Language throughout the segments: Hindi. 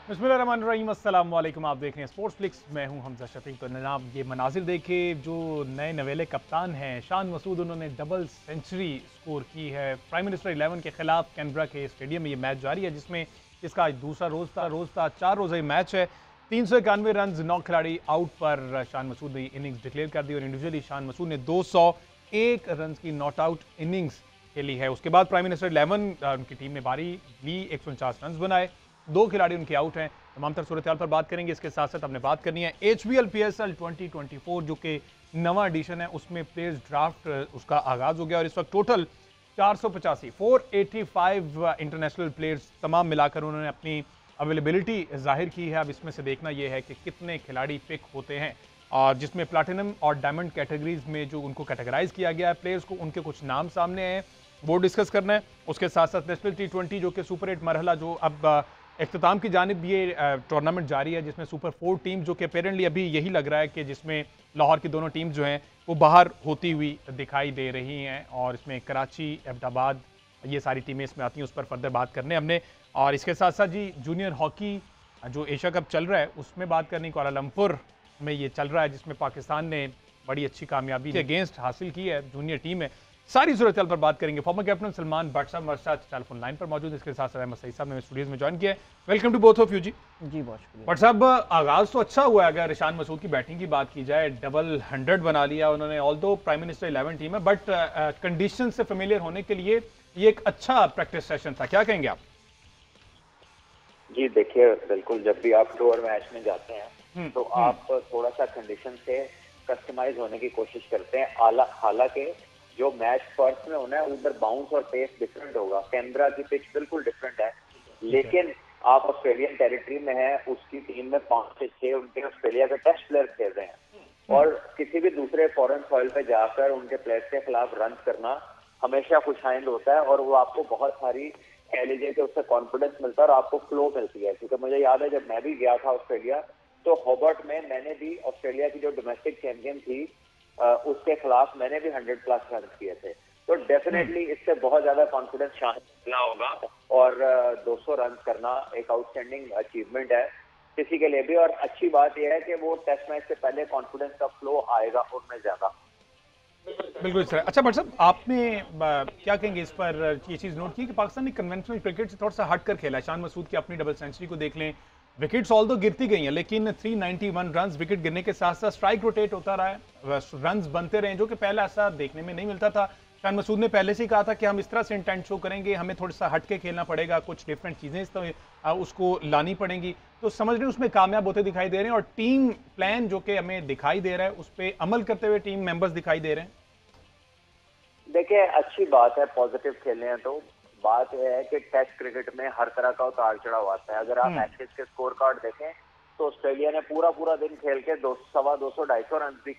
बिस्मिल्लाहिर्रहमानिर्रहीम, अस्सलाम वालेकुम। आप देख रहे हैं स्पोर्ट्स फ्लिक्स, मैं हूं हमजा शफीक। तो जनाब ये मनाजिर देखे, जो नए नवेले कप्तान हैं शान मसूद, उन्होंने डबल सेंचुरी स्कोर की है। प्राइम मिनिस्टर 11 के खिलाफ कैनबरा के स्टेडियम में ये मैच जारी है, जिसमें इसका आज दूसरा रोज़ था 4 रोज़ा मैच है। 391 रन, 9 खिलाड़ी आउट पर शान मसूद ने इनिंग्स डिक्लेयर कर दी और इंडिविजुअली शान मसूद ने 201 रन की नॉट आउट इनिंग्स खेली है। उसके बाद प्राइम मिनिस्टर 11 उनकी टीम ने बारी ली, 149 रन बनाए, 2 खिलाड़ी उनके आउट हैं। तमाम तर सूरत पर बात करेंगे। इसके साथ साथ हमने बात करनी है HBL PSL 2024 जो कि नवा एडिशन है, उसमें प्लेयर्स ड्राफ्ट उसका आगाज हो गया और इस वक्त टोटल 485 इंटरनेशनल प्लेयर्स तमाम मिलाकर उन्होंने अपनी अवेलेबिलिटी जाहिर की है। अब इसमें से देखना यह है कि कितने खिलाड़ी पिक होते हैं, और जिसमें प्लैटिनम और डायमंड कैटेगरीज में जो उनको कैटेगराइज किया गया है प्लेयर्स को, उनके कुछ नाम सामने हैं, वो डिस्कस करना है। उसके साथ साथ नेशनल T20 जो कि सुपर 8 मरहला, जो अब इख्तिताम की जानिब ये टूर्नामेंट जारी है, जिसमें सुपर 4 टीम, जो कि अपेरेंटली अभी यही लग रहा है कि जिसमें लाहौर की दोनों टीम जो हैं वो बाहर होती हुई दिखाई दे रही हैं, और इसमें कराची, एबटाबाद, ये सारी टीमें इसमें आती हैं। उस पर फर्दर बात करने हमने। और इसके साथ साथ जी जूनियर हॉकी जो एशिया कप चल रहा है उसमें बात करनी। कुआलालंपुर में ये चल रहा है, जिसमें पाकिस्तान ने बड़ी अच्छी कामयाबी के अगेंस्ट हासिल की है, जूनियर टीम है। सारी सूरत पर बात करेंगे। फॉर्मर कैप्टन सलमान भट्ट साहब हमारे साथ टेलीफोन लाइन पर मौजूद है। इसके साथ अहमद सईद साहब ने स्टूडियोज में ज्वाइन किया है। Welcome to both of you जी। बहुत शुक्रिया। भट्ट साहब, आगाज तो अच्छा हुआ है। अगर ईशान मसूद की बैटिंग की बात की जाए, डबल 100 बना लिया उन्होंने। ऑल्दो प्राइम मिनिस्टर 11 टीम है, बट कंडीशन से फेमिलियर होने के लिए ये एक अच्छा प्रैक्टिस सेशन था। क्या कहेंगे आप? जी देखिए, बिल्कुल जब भी आप टूर मैच में जाते हैं तो आप थोड़ा सा कंडीशन से कस्टमाइज होने की कोशिश करते हैं। हालांकि जो मैच फर्स्ट में होना है उधर बाउंस और पेस डिफरेंट होगा। कैनबरा की पिच बिल्कुल डिफरेंट है, लेकिन आप ऑस्ट्रेलियन टेरिटरी में है, उसकी टीम में 5 से 6 उनके ऑस्ट्रेलिया के टेस्ट प्लेयर खेल रहे हैं, और किसी भी दूसरे फॉरेन सॉइल पे जाकर उनके प्लेयर्स के खिलाफ रन करना हमेशा खुशाइंद होता है, और वो आपको बहुत सारी कह लीजिए कि उससे कॉन्फिडेंस मिलता है और आपको फ्लो मिलती है। क्योंकि मुझे याद है जब मैं भी गया था ऑस्ट्रेलिया, तो हॉबर्ट में मैंने भी ऑस्ट्रेलिया की जो डोमेस्टिक चैंपियन थी उसके खिलाफ मैंने भी 100+ रन किए थे। तो डेफिनेटली इससे बहुत ज्यादा कॉन्फिडेंस शामिल मिला होगा, और 200 रन करना एक आउटस्टैंडिंग अचीवमेंट है किसी के लिए भी। और अच्छी बात यह है कि वो टेस्ट मैच से पहले कॉन्फिडेंस का फ्लो आएगा उनमें ज्यादा। बिल्कुल सर। अच्छा भट्ट साहब, आपने क्या कहेंगे इस पर? ये चीज़ नोट की कि पाकिस्तान ने कन्वेंशनल क्रिकेट से थोड़ा सा हट कर खेला है। शान मसूद की अपनी डबल सेंचुरी को देख लें, विकेट्स ऑल तो गिरती गई हैं, लेकिन 391 रन, विकेट गिरने के साथ साथ स्ट्राइक रोटेट होता रहा है, रन बनते रहे, जो कि पहले ऐसा देखने में नहीं मिलता था। शान मसूद ने पहले से ही कहा था कि हम इस तरह से इंटेंट शो करेंगे, हमें थोड़ा सा हट के खेलना पड़ेगा, कुछ डिफरेंट चीज़ें तो उसको लानी पड़ेंगी। तो समझ रहे हैं उसमें कामयाब होते दिखाई दे रहे हैं, और टीम प्लान जो कि हमें दिखाई दे रहा है उस पर अमल करते हुए टीम मेंबर्स दिखाई दे रहे हैं। देखिए, अच्छी बात है, पॉजिटिव खेले हैं। तो बात यह है कि टेस्ट क्रिकेट में हर तरह का उतार चढ़ाव आता है। अगर आप एशेज के स्कोर कार्ड देखें तो ऑस्ट्रेलिया ने पूरा दिन खेल के 200-250 रन भी,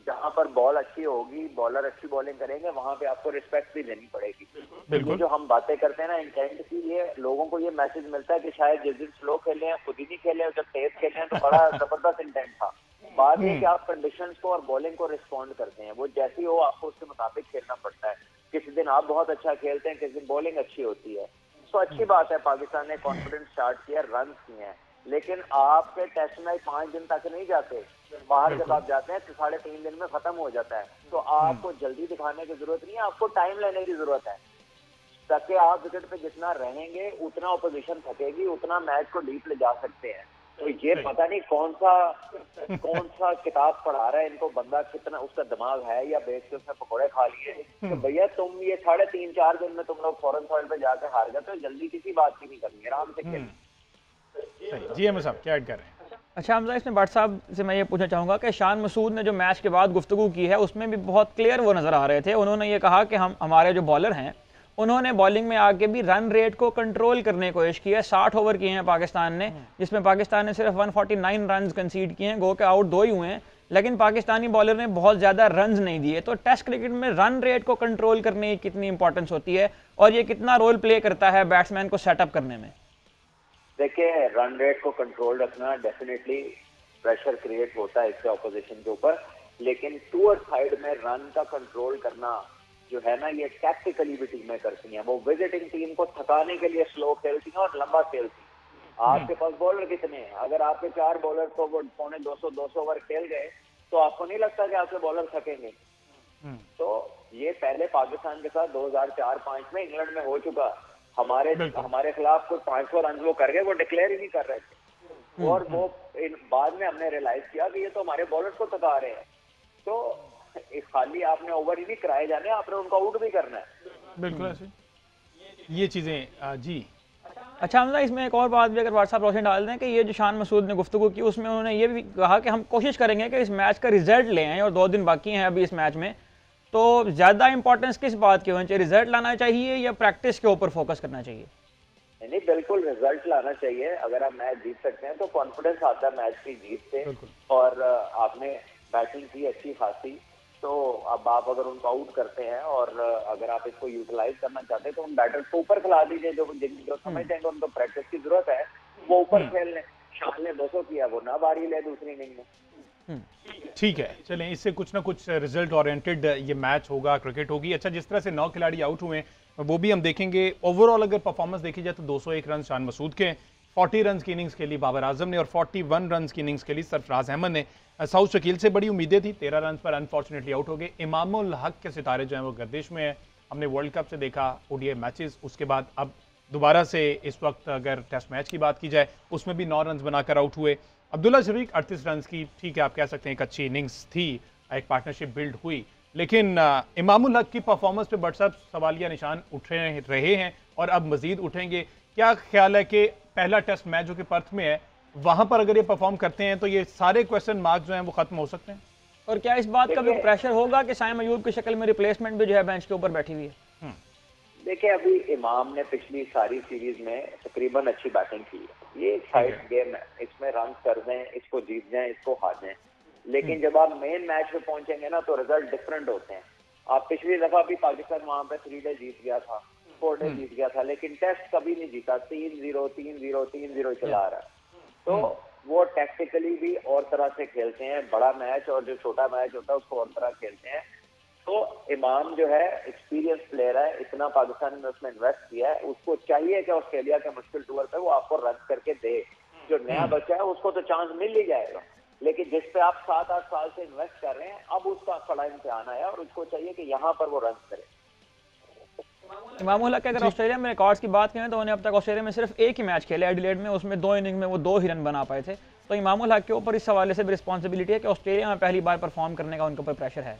जहां पर बॉल अच्छी होगी, बॉलर अच्छी बॉलिंग करेंगे, वहां पे आपको रिस्पेक्ट भी देनी पड़ेगी। ये जो हम बातें करते हैं ना इंटेंट की, ये लोगों को ये मैसेज मिलता है कि शायद जिस दिन स्लो खेले हैं खुद ही नहीं खेले, जब तेज खेले हैं तो बड़ा जबरदस्त इंटेंट था। बात है कि आप कंडीशंस को और बॉलिंग को रिस्पॉन्ड करते हैं, वो जैसी हो आपको उसके मुताबिक खेलना पड़ता है। किसी दिन आप बहुत अच्छा खेलते हैं, किसी दिन बॉलिंग अच्छी होती है। तो अच्छी बात है, पाकिस्तान ने कॉन्फिडेंस स्टार्ट किया, रन किए हैं, लेकिन आपके टेस्ट मैच 5 दिन तक नहीं जाते। बाहर जब आप जाते हैं तो 3.5 दिन में खत्म हो जाता है। तो आपको जल्दी दिखाने की जरूरत नहीं है, आपको टाइम लेने की जरूरत है, ताकि आप विकेट पे जितना रहेंगे उतना ऑपोजिशन थकेगी, उतना मैच को डीप ले जा सकते हैं। तो ये पता नहीं कौन सा किताब पढ़ा रहा है इनको बंदा, कितना उसका दिमाग है या बेच के उसने पकौड़े खा लिए। तो भैया तुम ये 3.5-4 दिन में तुम लोग फॉरेन सॉइल पे जाकर हार गए, तो जल्दी किसी बात की नहीं करनी, आराम से खेल। जी अहमद साहब क्या ऐड कर रहे हैं? अच्छा हमजा, इसमें भट्ट साहब से मैं ये पूछना चाहूँगा कि शान मसूद ने जो मैच के बाद गुफ्तगू की है उसमें भी बहुत क्लियर वो नज़र आ रहे थे। उन्होंने ये कहा कि हमारे जो बॉलर हैं उन्होंने बॉलिंग में आके भी रन रेट को कंट्रोल करने की कोशिश की है। 60 ओवर किए हैं पाकिस्तान ने, जिसमें पाकिस्तान ने सिर्फ 149 रन कंसीड किए हैं, गो के आउट 2 ही हुए हैं, लेकिन पाकिस्तानी बॉलर ने बहुत ज़्यादा रन नहीं दिए। तो टेस्ट क्रिकेट में रन रेट को कंट्रोल करने की कितनी इंपॉर्टेंस होती है और ये कितना रोल प्ले करता है बैट्समैन को सेटअप करने में? देखिए, रन रेट को कंट्रोल रखना डेफिनेटली प्रेशर क्रिएट होता है इससे ऑपोजिशन के ऊपर, लेकिन टूअर्ड साइड में रन का कंट्रोल करना जो है ना, ये टैक्टिकली भी टीमें करती हैं। वो विजिटिंग टीम को थकाने के लिए स्लो खेलती हैं और लंबा खेलती हैं। आपके पास बॉलर कितने हैं? अगर आपके 4 बॉलर तो वो पौने 200 ओवर खेल गए तो आपको नहीं लगता कि आपके बॉलर थकेंगे? तो ये पहले पाकिस्तान के साथ 2004-5 में इंग्लैंड में हो चुका। हमारे खिलाफ कोई 500 रन वो कर गए, वो डिक्लेयर ही नहीं कर रहे थे। और वो बाद में हमने रियलाइज किया कि ये तो हमारे बॉलर को थका रहे हैं। तो खाली आपने ओवर ही नहीं कराए जाने, आपने उनको आउट भी करना है। बिल्कुल ऐसे ये चीजें जी। अच्छा हमजा, इसमें एक और बात भी अगर व्हाट्सएप रोशन डाल दें कि ये जो शान मसूद ने गुफ्तगू की उसमें उन्होंने ये भी कहा कि हम कोशिश करेंगे कि इस मैच का रिजल्ट ले आएँ और 2 दिन बाकी हैं अभी इस मैच में, तो ज़्यादा इंपॉर्टेंस किस बात की होनी चाहिए, रिजल्ट लाना चाहिए या प्रैक्टिस के ऊपर फोकस करना चाहिए? नहीं, बिल्कुल रिजल्ट लाना चाहिए। अगर आप मैच जीत सकते हैं तो कॉन्फिडेंस आता है मैच की जीत से, और आपने बैटिंग की अच्छी खासी, तो अब आप अगर उनको आउट करते हैं और अगर आप इसको यूटिलाइज करना चाहते हैं तो उन बैटर्स को ऊपर खिला दीजिए, जो समझते हैं उनको प्रैक्टिस की जरूरत है वो ऊपर खेल लें। शान ने 200 किया, वो ना बारी ले दूसरी इनिंग में। ठीक है, चलें, इससे कुछ ना कुछ रिजल्ट ओरिएंटेड ये मैच होगा, क्रिकेट होगी। अच्छा, जिस तरह से 9 खिलाड़ी आउट हुए वो भी हम देखेंगे। ओवरऑल अगर परफॉर्मेंस देखी जाए तो 201 रन शान मसूद के, 40 रन की इनिंग्स के लिए बाबर आजम ने और 41 रन की इनिंग्स के लिए सरफराज अहमद ने। साउथ शकील से बड़ी उम्मीदें थी, 13 रन पर अनफॉर्चुनेटली आउट हो गए। इमामुल हक के सितारे जो हैं वो गर्दिश में है। हमने वर्ल्ड कप से देखा ओडीआई मैचेस, उसके बाद अब दोबारा से इस वक्त अगर टेस्ट मैच की बात की जाए उसमें भी 9 रन बनाकर आउट हुए। अब्दुल्ला शफीक 38 रन की, ठीक है आप कह सकते हैं एक अच्छी इनिंग्स थी, एक पार्टनरशिप बिल्ड हुई, लेकिन इमामुल हक की परफॉर्मेंस पे बट साहब सवालिया निशान उठ रहे हैं और अब मजीद उठेंगे। क्या ख्याल है कि पहला टेस्ट मैच जो कि पर्थ में है वहां पर अगर ये परफॉर्म करते हैं तो ये सारे क्वेश्चन मार्क जो हैं वो खत्म हो सकते हैं? और क्या इस बात का भी प्रेशर होगा कि साइम अयूब की शक्ल में रिप्लेसमेंट भी जो है बेंच के ऊपर बैठी हुई है? देखिए, अभी इमाम ने पिछली सारी सीरीज में तकरीबन अच्छी बैटिंग की है। ये एक साइड गेम है, इसमें रन कर दें, इसको जीत जाएं, इसको हार जाएं, लेकिन जब आप मेन मैच में पहुंचेंगे ना तो रिजल्ट डिफरेंट होते हैं। आप पिछली दफा भी पाकिस्तान वहां पे 3 डे जीत गया था, 4 डे जीत गया था, लेकिन टेस्ट कभी नहीं जीता। 3-0 3-0 3-0 चला रहा है। तो वो टैक्टिकली भी और तरह से खेलते हैं, बड़ा मैच और जो छोटा मैच होता है उसको और तरह खेलते हैं। तो इमाम जो है एक्सपीरियंस प्लेयर है, इतना पाकिस्तान ने उसमें इन्वेस्ट किया है, उसको चाहिए कि ऑस्ट्रेलिया के मुश्किल टूर पे वो आपको रन करके दे। जो नया बच्चा है उसको तो चांस मिल ही जाएगा, लेकिन जिस पे आप 7-8 साल से इन्वेस्ट कर रहे हैं अब उसका बड़ा इम्तिहान आया और उसको चाहिए कि यहाँ पर वो रन करे। इमामुल हक के अगर ऑस्ट्रेलिया में रिकॉर्ड्स की बात करें तो उन्हें अब तक ऑस्ट्रेलिया में सिर्फ एक ही मैच खेले एडिलेड में, उसमें 2 इनिंग में वो 2 ही रन बना पाए थे। तो इमामुल हक के ऊपर इस हवाले से भी रिस्पॉन्सिबिलिटी है कि ऑस्ट्रेलिया में पहली बार परफॉर्म करने का उनके ऊपर प्रेशर है।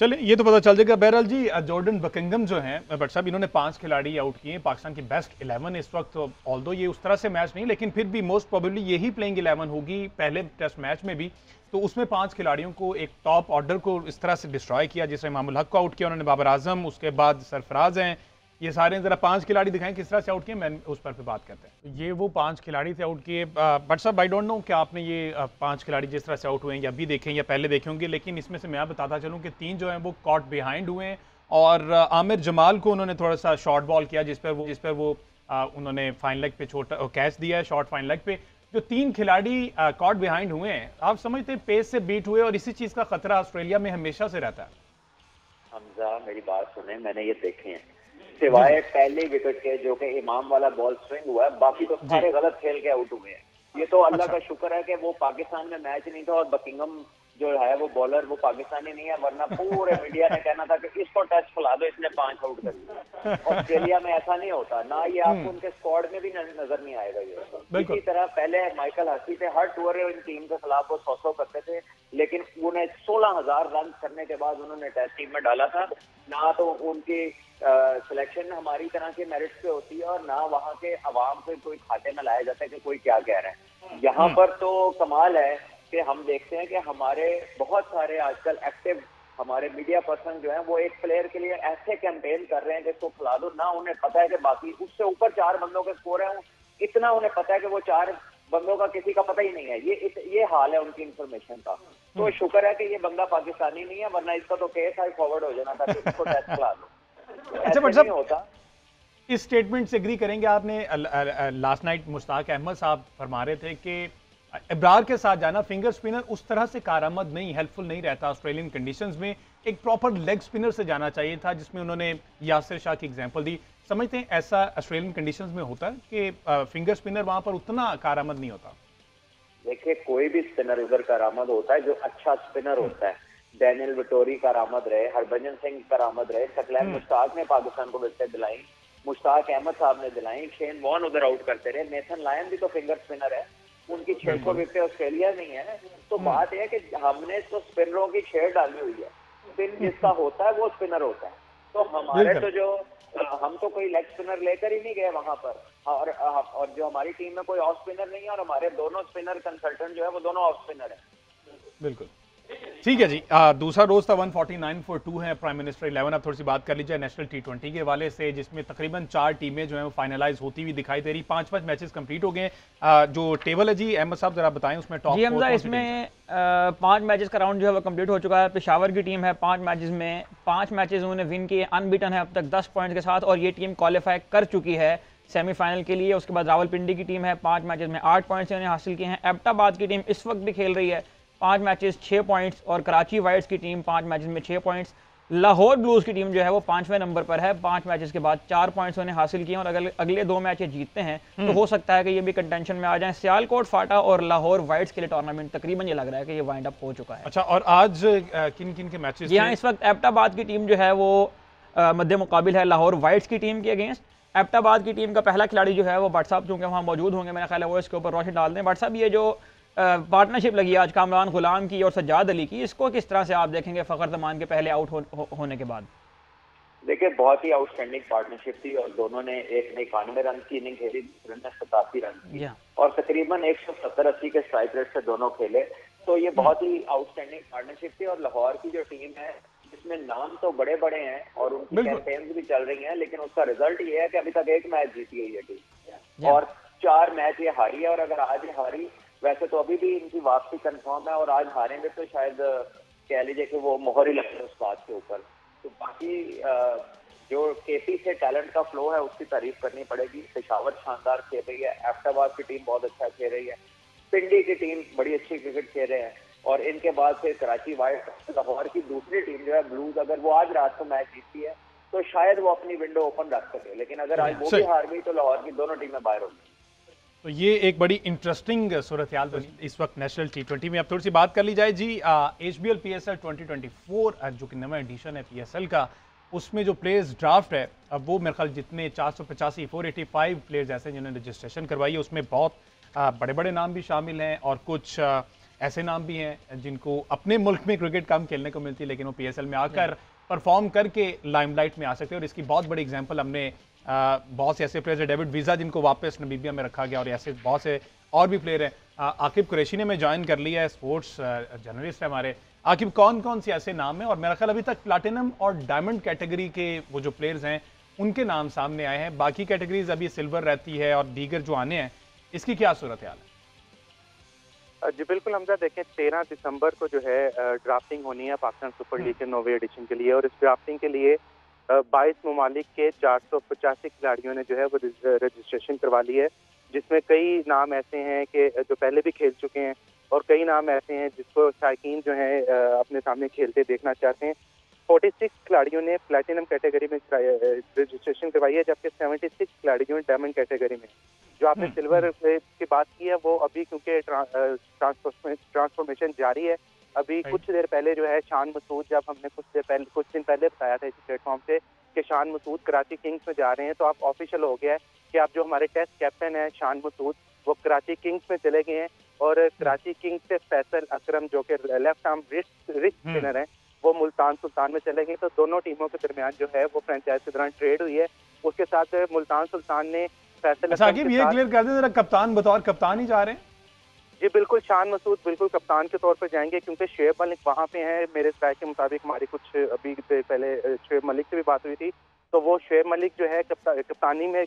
चले, ये तो पता चल जाएगा। बहरहाल जी, जॉर्डन बकिंघम जो हैं बट साहब, इन्होंने 5 खिलाड़ी आउट किए, पाकिस्तान की बेस्ट 11 इस वक्त। ऑल्दो ये उस तरह से मैच नहीं, लेकिन फिर भी मोस्ट प्रोबेबली यही प्लेइंग 11 होगी पहले टेस्ट मैच में भी। तो उसमें 5 खिलाड़ियों को, एक टॉप ऑर्डर को इस तरह से डिस्ट्रॉय किया, जिससे इमामुल हक को आउट किया उन्होंने, बाबर आजम, उसके बाद सरफराज हैं, ये सारे जरा 5 खिलाड़ी दिखाएं किस तरह से आउट किए, मैं उस पर बात करते हैं। ये वो 5 खिलाड़ी थे आउट किए। बट साहब, आई डोंट नो कि आपने ये 5 खिलाड़ी जिस तरह से आउट हुए हैं या अभी देखें या पहले देखे होंगे, लेकिन इसमें से मैं बताता चलूं कि 3 जो हैं वो कॉट बिहाइंड हुए हैं और आमिर जमाल को उन्होंने थोड़ा सा शॉर्ट बॉल किया जिस पर वो उन्होंने फाइन लेग पे छोटा कैच दिया है, शॉर्ट फाइन लेग पे। जो 3 खिलाड़ी कॉट बिहाइंड हुए हैं, आप समझते हैं पेस से बीट हुए और इसी चीज़ का खतरा ऑस्ट्रेलिया में हमेशा से रहता है? हमजा, मेरी बात सुने, मैंने ये देखे हैं, सिवाय पहले विकेट के जो कि इमाम वाला बॉल स्विंग हुआ है, बाकी तो सारे गलत खेल के आउट हुए हैं। ये तो अल्लाह का शुक्र है कि वो पाकिस्तान में मैच नहीं था और बकिंघम जो है वो बॉलर वो पाकिस्तानी नहीं है, वरना पूरे मीडिया ने कहना था कि इसको टेस्ट खिला दो, इसने 5 आउट कर दिया। ऑस्ट्रेलिया में ऐसा नहीं होता ना, ये आपको उनके स्क्वाड में भी नजर नहीं आएगा। ये इसी तरह पहले माइकल हसी थे, हर टूर इन टीम के खिलाफ वो 100 करते थे, लेकिन उन्हें 16,000 रन करने के बाद उन्होंने टेस्ट टीम में डाला था। ना तो उनकी सिलेक्शन हमारी तरह के मेरिट्स पे होती है और ना वहाँ के अवाम पे कोई खाते में लाया जाता है कि कोई क्या कह रहा है। यहाँ पर तो कमाल है कि हम देखते हैं कि हमारे बहुत सारे आजकल एक्टिव हमारे मीडिया पर्सन जो हैं वो एक प्लेयर के लिए ऐसे कैंपेन कर रहे हैं कि इसको खिला दो, ना उन्हें पता है कि बाकी उससे ऊपर 4 बंदों के स्कोर हैं, इतना उन्हें पता है कि वो 4 बंदों का किसी का पता ही नहीं है। ये हाल है उनकी इंफॉर्मेशन का। तो शुक्र है कि ये बंदा पाकिस्तानी नहीं है, वरना इसका तो केस हाई फॉरवर्ड हो जाना था कि इसको टेस्ट खिला दो। अच्छा बट साहब, इस स्टेटमेंट से एग्री करेंगे आपने? लास्ट नाइट मुश्ताक अहमद साहब फरमा रहे थे कि इब्रार के साथ जाना फिंगर स्पिनर उस तरह से कारआमद नहीं, हेल्पफुल नहीं रहता ऑस्ट्रेलियन कंडीशंस में। एक प्रॉपर लेग स्पिनर से जाना चाहिए था, जिसमें उन्होंने यासिर शाह की एग्जांपल दी। समझते हैं ऐसा ऑस्ट्रेलियन कंडीशंस में होता है कि फिंगर स्पिनर वहां पर उतना कारआमद नहीं होता? देखिए, कोई भी स्पिनर उधर करामद होता है जो अच्छा स्पिनर होता है। डैनियल विटोरी करामद रहे, हरभजन सिंह करामद रहे, सकलैन मुश्ताक ने पाकिस्तान को विकेट दिलाई, मुश्ताक अहमद साहब ने दिलाई, शेन वॉर्न उधर आउट करते रहे, नेथन लायन भी तो फिंगर स्पिनर है, उनकी 600 विकेट ऑस्ट्रेलिया नहीं है। तो बात यह है कि हमने तो स्पिनरों की छेड़ डाली हुई है, स्पिन जिसका होता है वो स्पिनर होता है। तो हमारे तो जो हम तो कोई लेग स्पिनर लेकर ही नहीं गए वहां पर, और जो हमारी टीम में कोई ऑफ स्पिनर नहीं है, और हमारे दोनों स्पिनर कंसल्टेंट जो है वो दोनों ऑफ स्पिनर है। बिल्कुल ठीक है जी। दूसरा रोज था 149 फॉर 2 है प्राइम मिनिस्टर 11। अब थोड़ी सी बात कर लीजिए नेशनल T20 के हवाले से, जिसमें तकरीबन 4 टीमें जो हैं वो फाइनलाइज होती हुई दिखाई दे रही। 5 मैचेस कंप्लीट हो गए। जो टेबल है जी, अहमद साहब जरा बताएं उसमें टॉप जी हमजा, इसमें 5 मैचेस का राउंड जो है वो कंप्लीट हो चुका है। पेशावर की टीम है 5 मैचेस में 5 मैचेस उन्होंने विन किए, अनबीटन है अब तक 10 पॉइंट्स के साथ, और ये टीम क्वालिफाई कर चुकी है सेमीफाइनल के लिए। उसके बाद रावलपिंडी की टीम है 5 मैचेस में 8 पॉइंट्स उन्होंने हासिल किए हैं। एबटाबाद की टीम इस वक्त भी खेल रही है 5 मैचेस 6 पॉइंट्स, और कराची वाइट्स की टीम 5 मैचेस में 6 पॉइंट्स। लाहौर ब्लूज की टीम जो है वो 5वें नंबर पर है, 5 मैचेस के बाद 4 पॉइंट्स उन्हें हासिल किए, और अगर अगले 2 मैच जीतते हैं तो हो सकता है कि ये भी कंटेंशन में आ जाए। सियालकोट, फाटा और लाहौर वाइट्स के लिए टूर्नामेंट तकरीबन ये लग रहा है कि ये वाइंड अप हो चुका है। अच्छा, और आज किन किन के मैचेस? जी हाँ, इस वक्त एबटाबाद की टीम जो है वो मध्य मुकाबिल है लाहौर वाइट्स की टीम के अगेंस्ट। एबटाबाद की टीम का पहला खिलाड़ी जो है वो भट्ट साहब, चूंकि वहाँ मौजूद होंगे, मेरा ख्याल है वो इसके ऊपर रोशनी डाल दें। भट्ट साहब, ये जो पार्टनरशिप लगी आज कामरान गुलाम की और सज्जाद अली की, इसको किस तरह से आप देखेंगे फखर जमान के पहले आउट होने के बाद? देखिए, बहुत ही आउटस्टैंडिंग पार्टनरशिप थी, और दोनों ने एक ने 91 रन की इनिंग खेली, दूसरे ने 87 रन की, और तकरीबन 170-80 के स्ट्राइक रेट से दोनों खेले। तो ये बहुत ही आउटस्टैंडिंग पार्टनरशिप थी। और लाहौर की जो टीम है, जिसमें नाम तो बड़े बड़े हैं और उनकी कैंपेन्स भी चल रही हैं, लेकिन उसका रिजल्ट ये है कि अभी तक 1 मैच जीती है ये टीम, और 4 मैच ये हारी है। और अगर आज ये हारी, वैसे तो अभी भी इनकी वापसी कंफर्म है, और आज हारेंगे तो शायद कह लीजिए कि वो मोहर ही लगे उस बात के ऊपर। तो बाकी जो केपी से टैलेंट का फ्लो है उसकी तारीफ करनी पड़ेगी। पेशावर शानदार खेल रही है, एबटाबाद की टीम बहुत अच्छा खेल रही है, पिंडी की टीम बड़ी अच्छी क्रिकेट खेल रहे हैं, और इनके बाद फिर कराची वाइट, लाहौर की दूसरी टीम जो है ब्लूज, अगर वो आज रात को मैच जीतती है तो शायद वो अपनी विंडो ओपन रख सके, लेकिन अगर आज वो भी हार गई तो लाहौर की दोनों टीमें बाहर होंगी। तो ये एक बड़ी इंटरेस्टिंग सूरत हाल बनी इस वक्त नेशनल T20 में। अब थोड़ी सी बात कर ली जाए जी HBL PSL 2024 जो कि नवा एडिशन है PSL का, उसमें जो प्लेयर्स ड्राफ्ट है, अब वो मेरे ख्याल जितने 485 प्लेयर्स ऐसे जिन्होंने रजिस्ट्रेशन करवाई है, उसमें बहुत बड़े बड़े नाम भी शामिल हैं, और कुछ ऐसे नाम भी हैं जिनको अपने मुल्क में क्रिकेट कम खेलने को मिलती है, लेकिन वो PSL में आकर परफॉर्म करके लाइमलाइट में आ सकते हैं। और इसकी बहुत बड़ी एग्जाम्पल हमने बहुत से ऐसे प्लेयर है, डेविड वीज़ा जिनको वापस नमीबिया में रखा गया, और ऐसे बहुत से और भी प्लेयर हैं। आकिब कुरैशी ने मैं ज्वाइन कर लिया है, स्पोर्ट्स जर्नलिस्ट है हमारे। आकिब, कौन कौन से ऐसे नाम हैं? और मेरा ख्याल अभी तक प्लैटिनम और डायमंड कैटेगरी के वो जो प्लेयर्स हैं उनके नाम सामने आए हैं, बाकी कैटेगरीज अभी सिल्वर रहती है और दीगर जो आने हैं, इसकी क्या सूरत हाल है? जी बिल्कुल हमजा, देखें 13 दिसंबर को जो है ड्राफ्टिंग होनी है पाकिस्तान सुपर लीग के 9वें एडिशन के लिए, और इस ड्राफ्टिंग के लिए 22 ममालिक के 485 खिलाड़ियों ने जो है वो रजिस्ट्रेशन करवा ली है, जिसमें कई नाम ऐसे हैं कि जो पहले भी खेल चुके हैं, और कई नाम ऐसे हैं जिसको शायकीन जो है अपने सामने खेलते देखना चाहते हैं। 46 खिलाड़ियों ने प्लैटिनम कैटेगरी में रजिस्ट्रेशन करवाई है, जबकि 76 खिलाड़ियों ने डायमंड कैटेगरी में। जो आपने सिल्वर की बात की है वो अभी क्योंकि ट्रांसफॉर्मेशन जारी है, अभी कुछ देर पहले जो है शान मसूद, जब हमने कुछ दिन पहले बताया था इस प्लेटफॉर्म से कि शान मसूद कराची किंग्स में जा रहे हैं, तो अब ऑफिशियल हो गया है कि अब जो हमारे टेस्ट कैप्टन है शान मसूद, वो कराची किंग्स में चले गए हैं, और कराची किंग्स से फैसल अकरम जो कि लेफ्ट आर्म रिस्ट स्पिनर हैं, वो मुल्तान सुल्तान में चले गए। तो दोनों टीमों के दरमियान जो है वो फ्रेंचाइज के दौरान ट्रेड हुई है। उसके साथ मुल्तान सुल्तान ने फैसल अकरम, ये क्लियर कर दें जरा, कप्तान बतौर कप्तान ही जा रहे हैं? जी बिल्कुल, शान मसूद बिल्कुल कप्तान के तौर पर जाएंगे, क्योंकि शुएब मलिक वहाँ पे हैं। मेरे ट्रैक के मुताबिक हमारी कुछ अभी पहले शुएब मलिक से भी बात हुई थी, तो वो शुएब मलिक जो है कप्तानी में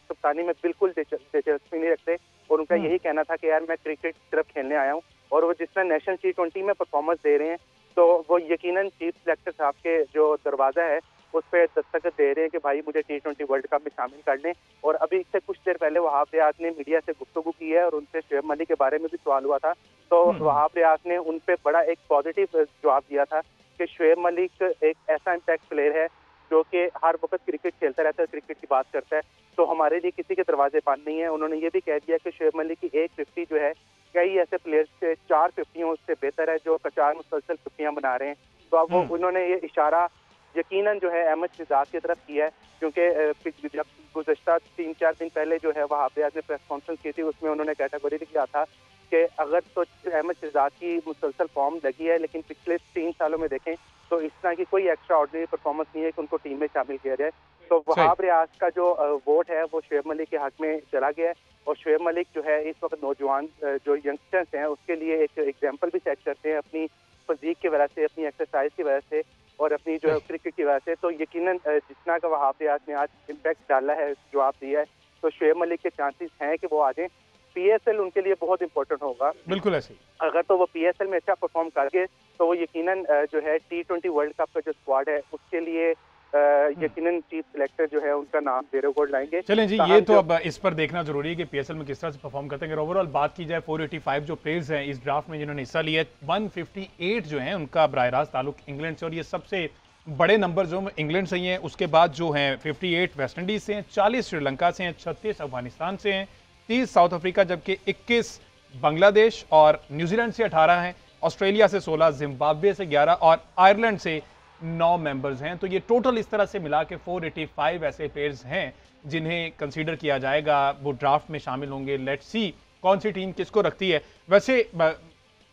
बिल्कुल दिलचस्पी नहीं रखते, और उनका यही कहना था कि यार मैं क्रिकेट की तरफ खेलने आया हूँ, और वो जिस तरह नेशनल T20 में परफॉर्मेंस दे रहे हैं, तो वो यकीनन चीफ सेलेक्टर साहब के जो दरवाजा है उस पर दस्तखत दे रहे हैं कि भाई मुझे T20 वर्ल्ड कप में शामिल कर लें। और अभी इससे कुछ देर पहले वहाब रियाज ने मीडिया से गुफ्तगू की है, और उनसे शुएब मलिक के बारे में भी सवाल हुआ था, तो वहाब रियाज ने उन पर बड़ा एक पॉजिटिव जवाब दिया था क्योंकि शोएब मलिक एक ऐसा इम्पैक्ट प्लेयर है जो कि हर वक्त क्रिकेट खेलता रहता है, क्रिकेट की बात करता है। तो हमारे लिए किसी के दरवाजे बंद नहीं है। उन्होंने ये भी कह दिया कि शोएब मलिक की एक 50 जो है कई ऐसे प्लेयर्स से 4 50 उससे बेहतर है जो 4 मुसलसल 50 बना रहे हैं। तो अब वो उन्होंने ये इशारा यकीनन जो है अहमद शहजाद की तरफ किया है, क्योंकि जब गुज़श्ता 3-4 दिन पहले जो है वहाँ पे ने प्रेस कॉन्फ्रेंस की थी, उसमें उन्होंने कैटेगरी किया था कि अगर तो अहमद शहजाद की मुसलसल फॉर्म लगी है, लेकिन पिछले 3 सालों में देखें तो इस तरह की कोई एक्स्ट्रा ऑर्डिनरी परफॉर्मेंस नहीं है कि उनको टीम में शामिल किया जाए। तो वहाब रियाज का जो वोट है वो शोएब मलिक के हक में चला गया है, और शोएब मलिक जो है इस वक्त नौजवान जो यंगस्टर्स हैं उसके लिए एक एग्जाम्पल भी सेट करते हैं अपनी फिजीक की वजह से, अपनी एक्सरसाइज की वजह से और अपनी जो क्रिकेट की वजह से। तो यकीनन जितना का वहाब रियाज ने आज इम्पैक्ट डाला है, जवाब दिया है, तो शोएब मलिक के चांसेस हैं कि वो आ जाएं। पीएसएल उनके लिए बहुत इंपॉर्टेंट होगा। बिल्कुल ऐसे ही। अगर तो वो पीएसएल में अच्छा परफॉर्म करके तो वो यकीनन जो है T20 वर्ल्ड कप का जो स्क्वाड है उसके लिए यकीनन चीफ सिलेक्टर जो है उनका नाम बेरोगोड लाएंगे। चलें जी, ये तो अब इस पर देखना जरूरी है कि पीएसएल में किस तरह से परफॉर्म करते हैं। ओवरऑल बात की जाए 485 जो प्लेयर्स हैं इस ड्राफ्ट में जिन्होंने हिस्सा लिया है, 158 जो हैं उनका बराह रास्त ताल्लुक इंग्लैंड से, और ये सबसे बड़े नंबर जो इंग्लैंड से ही हैं। उसके बाद जो हैं 58 वेस्ट इंडीज से हैं, 40 श्रीलंका से हैं, 36 अफगानिस्तान से हैं, 30 साउथ अफ्रीका, जबकि 21 बांग्लादेश और न्यूजीलैंड से 18 हैं, ऑस्ट्रेलिया से 16, जिम्बाब्वे से 11 और आयरलैंड से 9 मेंबर्स हैं। तो ये टोटल इस तरह से मिला के 485 ऐसे प्लेयर्स हैं जिन्हें कंसीडर किया जाएगा, वो ड्राफ्ट में शामिल होंगे। लेट्स सी कौन सी टीम किसको रखती है। वैसे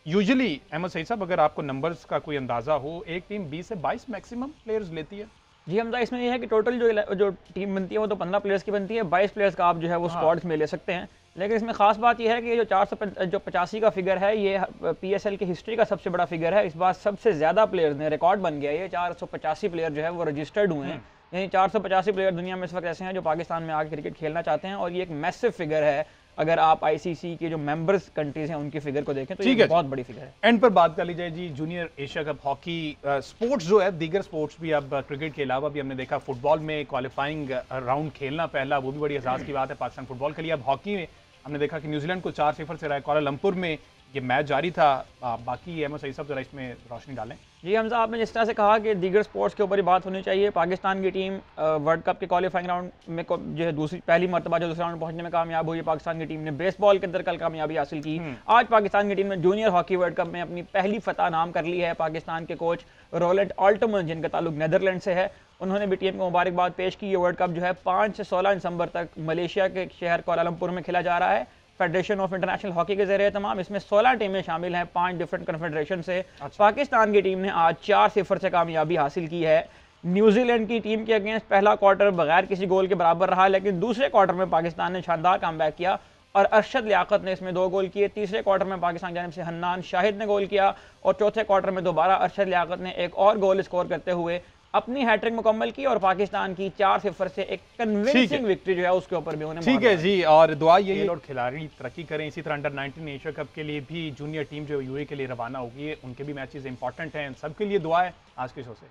यूजुअली अहमद सईद साहब, अगर आपको नंबर्स का कोई अंदाजा हो, एक टीम 20 से 22 मैक्सिमम प्लेयर्स लेती है। जी हमजा, इसमें यह है कि टोटल जो टीम बनती है वो तो 15 प्लेयर्स की बनती है, 22 प्लेयर्स का आप जो है वो स्क्वाड्स में ले सकते हैं। लेकिन इसमें खास बात यह है कि ये जो 485 का फिगर है ये पीएसएल की हिस्ट्री का सबसे बड़ा फिगर है। इस बार सबसे ज़्यादा प्लेयर्स ने रिकॉर्ड बन गया है, ये 485 प्लेयर जो है वो रजिस्टर्ड हुए हैं। यानी 485 प्लेयर दुनिया में इस वक्त ऐसे हैं जो पाकिस्तान में आके क्रिकेट खेलना चाहते हैं, और ये एक मैसिव फिगर है। अगर आप आईसीसी के जो मेंबर्स कंट्रीज हैं उनकी फिगर को देखें तो ये बहुत बड़ी फिगर है। एंड पर बात कर ली जाए जी, junior Asia cup hockey sports जो है, दीगर स्पोर्ट्स भी अब क्रिकेट के अलावा भी हमने देखा फुटबॉल में क्वालिफाइंग राउंड खेलना पहला, वो भी बड़ी एहसास की बात है पाकिस्तान फुटबॉल के लिए। अब हॉकी में हमने देखा कि न्यूजीलैंड को 4-0 से रहा, कुआलालंपुर में ये मैच जारी था। बाकी अहमद सईद साहब जरा इसमें रोशनी डालें। जी हमजा, आपने जिस तरह से कहा कि दीगर स्पोर्ट्स के ऊपर ही बात होनी चाहिए, पाकिस्तान की टीम वर्ल्ड कप के क्वालिफाइंग राउंड में जो है पहली मरतबा जो दूसरे राउंड पहुंचने में कामयाब हुई। पाकिस्तान की टीम ने बेसबॉल के अंदर कल कामयाबी हासिल की। आज पाकिस्तान की टीम ने जूनियर हॉकी वर्ल्ड कप में अपनी पहली फतह नाम कर ली है। पाकिस्तान के कोच रोलेंट ऑल्टमन, जिनका ताल्लुक नीदरलैंड से है, उन्होंने भी टीम को मुबारकबाद पेश की। ये वर्ल्ड कप जो है 5 से 16 दिसंबर तक मलेशिया के शहर कुआलालंपुर में खेला जा रहा है, फेडरेशन ऑफ इंटरनेशनल हॉकी के ज़रिए तमाम। इसमें 16 टीमें शामिल हैं 5 डिफरेंट कन्फेडरेशन से। पाकिस्तान की टीम ने आज 4-0 से कामयाबी हासिल की है न्यूजीलैंड की टीम के अगेंस्ट। पहला क्वार्टर बगैर किसी गोल के बराबर रहा, लेकिन दूसरे क्वार्टर में पाकिस्तान ने शानदार कमबैक किया और अरशद लियाकत ने इसमें 2 गोल किए। तीसरे क्वार्टर में पाकिस्तान की जानिब से हन्नान शाहिद ने गोल किया और चौथे क्वार्टर में दोबारा अरशद लियाकत ने एक और गोल स्कोर करते हुए अपनी हैट्रिक मुकम्मल की और पाकिस्तान की 4-0 से एक कन्विंसिंग विक्ट्री जो है उसके ऊपर भी उन्हें ठीक है जी। और दुआ यही और खिलाड़ी तरक्की करें। इसी तरह अंडर 19 एशिया कप के लिए भी जूनियर टीम जो यूएई के लिए रवाना होगी, उनके भी मैचेस इंपॉर्टेंट हैं। सबके लिए दुआ है। आज के शो से